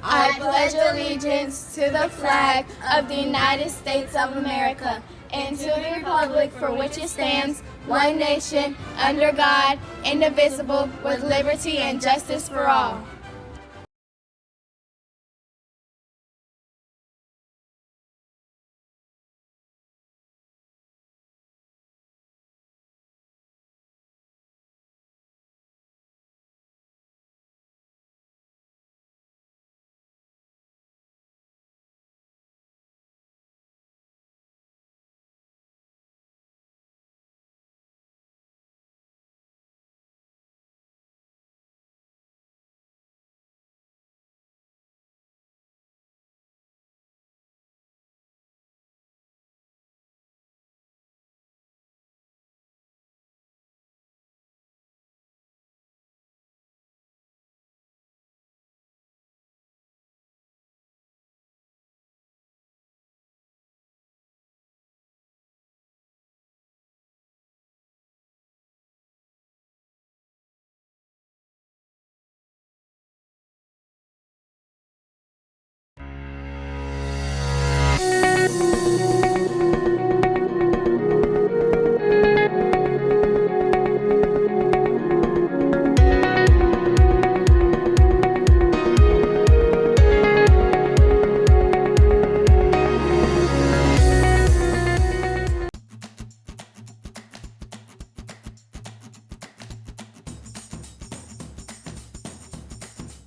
I pledge allegiance to the flag of the United States of America and to the republic for which it stands, one nation, under God, indivisible, with liberty and justice for all.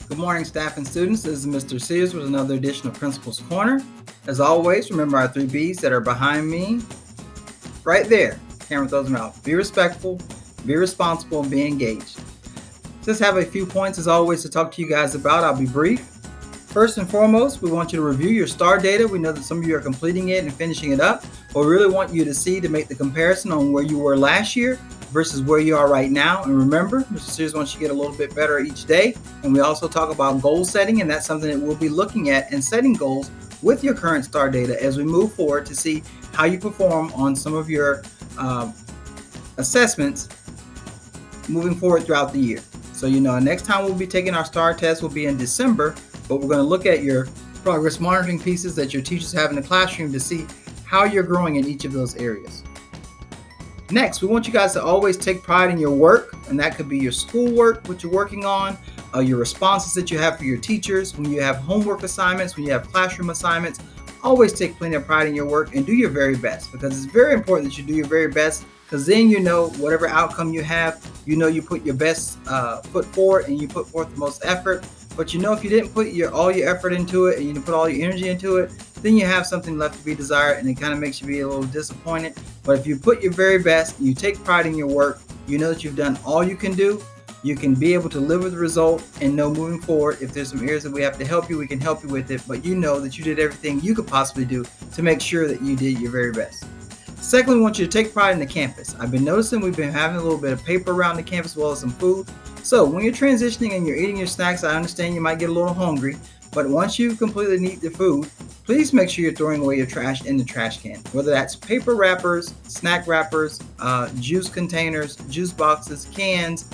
Good morning, staff and students. This is Mr. Sears with another edition of Principal's Corner. As always, remember our 3 B's that are behind me, right there. Camera throws them out. Be respectful, be responsible, and be engaged. Just have a few points, as always, to talk to you guys about. I'll be brief. First and foremost, we want you to review your STAR data. We know that some of you are completing it and finishing it up, but we really want you to make the comparison on where you were last year versus where you are right now. And remember, Mr. Sears wants you to get a little bit better each day. And we also talk about goal setting, and that's something that we'll be looking at and setting goals with your current STAR data as we move forward to see how you perform on some of your assessments moving forward throughout the year. So, next time we'll be taking our STAR test will be in December, but we're going to look at your progress monitoring pieces that your teachers have in the classroom to see how you're growing in each of those areas. Next, we want you guys to always take pride in your work, and that could be your schoolwork, what you're working on, your responses that you have for your teachers, when you have homework assignments, when you have classroom assignments. Always take plenty of pride in your work and do your very best, because it's very important that you do your very best, because then whatever outcome you have, you put your best foot forward and you put forth the most effort. But if you didn't put all your effort into it and you didn't put all your energy into it, then you have something left to be desired, and it kind of makes you be a little disappointed. But if you put your very best and you take pride in your work, you know that you've done all you can do. You can be able to live with the result and know moving forward, if there's some areas that we have to help you, we can help you with it. But you know that you did everything you could possibly do to make sure that you did your very best. Secondly, we want you to take pride in the campus. I've been noticing we've been having a little bit of paper around the campus as well as some food. So when you're transitioning and you're eating your snacks, I understand you might get a little hungry, but once you completely eat the food, please make sure you're throwing away your trash in the trash can. Whether that's paper wrappers, snack wrappers, juice containers, juice boxes, cans.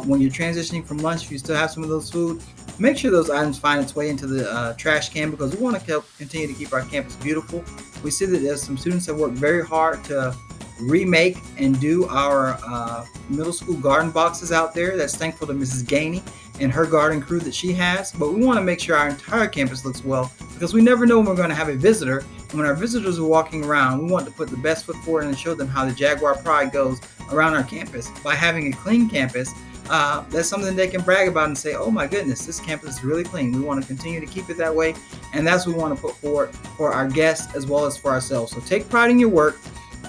When you're transitioning from lunch, if you still have some of those food, make sure those items find its way into the trash can, because we want to continue to keep our campus beautiful. We see that there's some students that work very hard to remake and do our middle school garden boxes out there. That's thankful to Mrs. Gainey and her garden crew that she has. But we want to make sure our entire campus looks well, because we never know when we're going to have a visitor. And when our visitors are walking around, we want to put the best foot forward and show them how the Jaguar pride goes around our campus. By having a clean campus, that's something they can brag about and say, oh my goodness, this campus is really clean. We want to continue to keep it that way. And that's what we want to put forward for our guests as well as for ourselves. So take pride in your work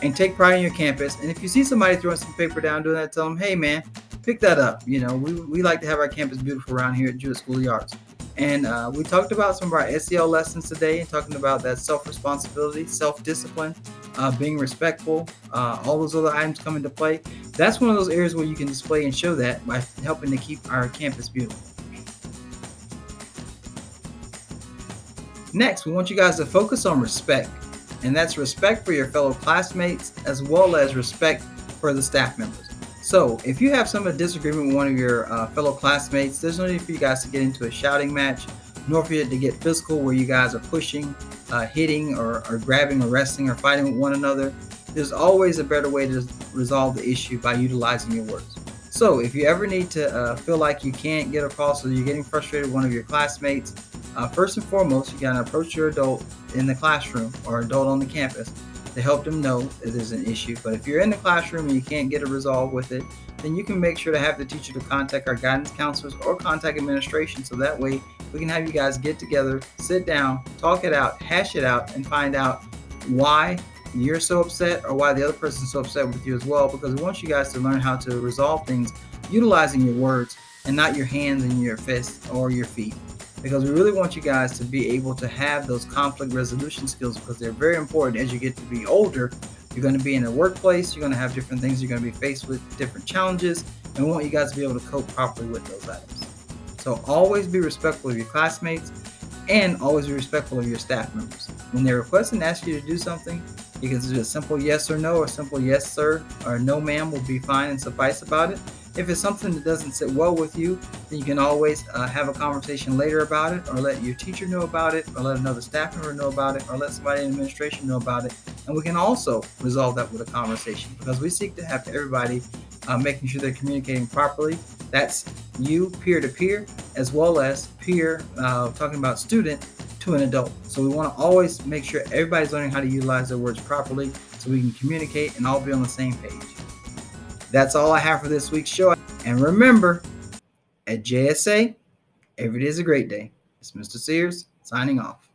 and take pride in your campus. And if you see somebody throwing some paper down doing that, tell them, hey man, pick that up. We like to have our campus beautiful around here at Jewett School of the Arts. And we talked about some of our SEL lessons today, and talking about that self-responsibility, self-discipline, being respectful, all those other items come into play. That's one of those areas where you can display and show that by helping to keep our campus beautiful. Next, we want you guys to focus on respect, and that's respect for your fellow classmates as well as respect for the staff members. So if you have some disagreement with one of your fellow classmates, there's no need for you guys to get into a shouting match nor for it to get physical where you guys are pushing, hitting, or grabbing or wrestling or fighting with one another. There's always a better way to resolve the issue by utilizing your words. So if you ever need to feel like you can't get across or you're getting frustrated with one of your classmates, first and foremost, you gotta approach your adult in the classroom or adult on the campus to help them know that there's an issue. But if you're in the classroom and you can't get a resolve with it, then you can make sure to have the teacher to contact our guidance counselors or contact administration, so that way we can have you guys get together, sit down, talk it out, hash it out, and find out why you're so upset or why the other person's so upset with you as well, because we want you guys to learn how to resolve things utilizing your words and not your hands and your fists or your feet, because we really want you guys to be able to have those conflict resolution skills, because they're very important as you get to be older. You're going to be in a workplace, you're going to have different things, you're going to be faced with different challenges, and we want you guys to be able to cope properly with those items. So always be respectful of your classmates and always be respectful of your staff members. When they request and ask you to do something, you can do a simple yes or no, or simple yes sir or no ma'am will be fine and suffice about it. If it's something that doesn't sit well with you, then you can always have a conversation later about it, or let your teacher know about it, or let another staff member know about it, or let somebody in administration know about it. And we can also resolve that with a conversation, because we seek to have everybody making sure they're communicating properly. That's you peer to peer, as well as peer, talking about student to an adult. So we want to always make sure everybody's learning how to utilize their words properly so we can communicate and all be on the same page. That's all I have for this week's show. And remember, at JSA, every day is a great day. It's Mr. Sears signing off.